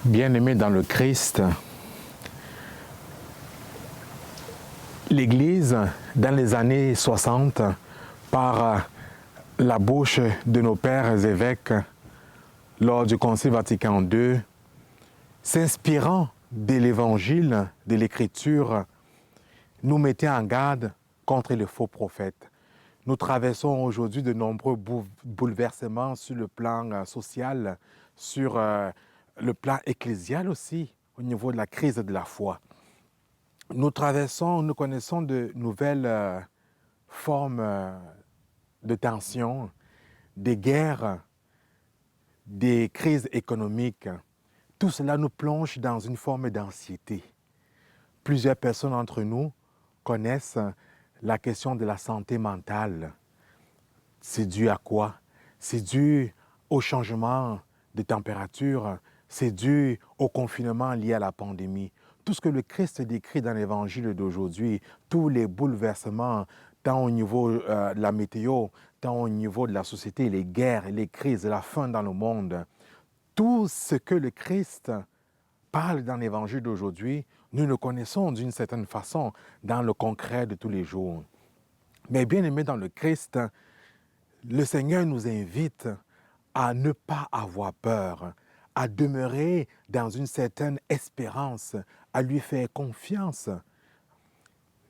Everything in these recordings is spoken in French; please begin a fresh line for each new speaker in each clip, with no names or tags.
Bien-aimés dans le Christ, l'Église, dans les années 60, par la bouche de nos pères évêques, lors du Concile Vatican II, s'inspirant de l'Évangile, de l'Écriture, nous mettait en garde contre les faux prophètes. Nous traversons aujourd'hui de nombreux bouleversements sur le plan social, sur le plan ecclésial aussi, au niveau de la crise de la foi. Nous connaissons de nouvelles formes de tensions, des guerres, des crises économiques. Tout cela nous plonge dans une forme d'anxiété. Plusieurs personnes d'entre nous connaissent la question de la santé mentale. C'est dû à quoi? C'est dû au changement de température, c'est dû au confinement lié à la pandémie. Tout ce que le Christ décrit dans l'Évangile d'aujourd'hui, tous les bouleversements, tant au niveau de la météo, tant au niveau de la société, les guerres, les crises, la faim dans le monde, tout ce que le Christ parle dans l'Évangile d'aujourd'hui, nous le connaissons d'une certaine façon dans le concret de tous les jours. Mais bien aimé dans le Christ, le Seigneur nous invite à ne pas avoir peur, à demeurer dans une certaine espérance, à lui faire confiance.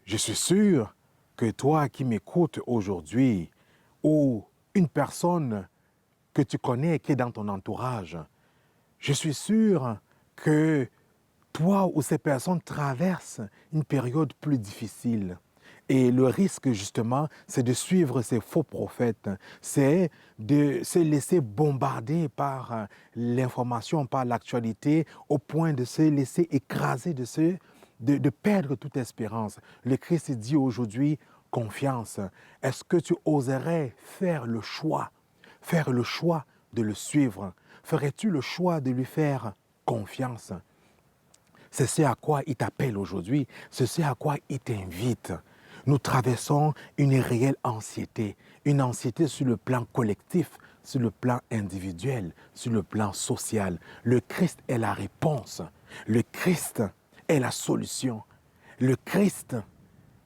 Je suis sûr que toi qui m'écoutes aujourd'hui, ou une personne que tu connais qui est dans ton entourage, je suis sûr que toi ou ces personnes traversent une période plus difficile. Et le risque, justement, c'est de suivre ces faux prophètes, c'est de se laisser bombarder par l'information, par l'actualité, au point de se laisser écraser, de perdre toute espérance. Le Christ dit aujourd'hui, confiance. Est-ce que tu oserais faire le choix de le suivre? Ferais-tu le choix de lui faire confiance? C'est ce à quoi il t'appelle aujourd'hui, c'est ce à quoi il t'invite. Nous traversons une réelle anxiété, une anxiété sur le plan collectif, sur le plan individuel, sur le plan social. Le Christ est la réponse. Le Christ est la solution. Le Christ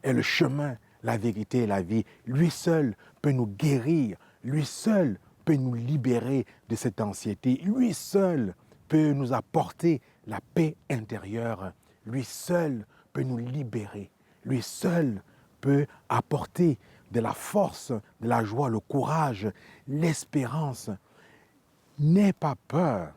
est le chemin, la vérité et la vie. Lui seul peut nous guérir. Lui seul peut nous libérer de cette anxiété. Lui seul peut nous apporter la paix intérieure. Lui seul peut nous libérer. Lui seul peut apporter de la force, de la joie, le courage, l'espérance. N'aie pas peur.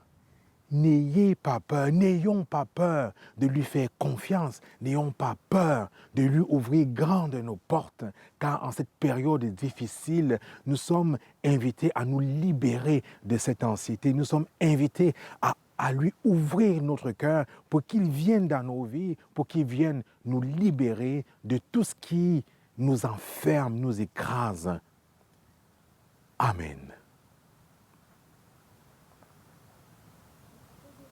N'ayez pas peur, n'ayons pas peur de lui faire confiance, n'ayons pas peur de lui ouvrir grandes nos portes, car en cette période difficile, nous sommes invités à nous libérer de cette anxiété, nous sommes invités à lui ouvrir notre cœur pour qu'il vienne dans nos vies, pour qu'il vienne nous libérer de tout ce qui nous enferme, nous écrase. Amen.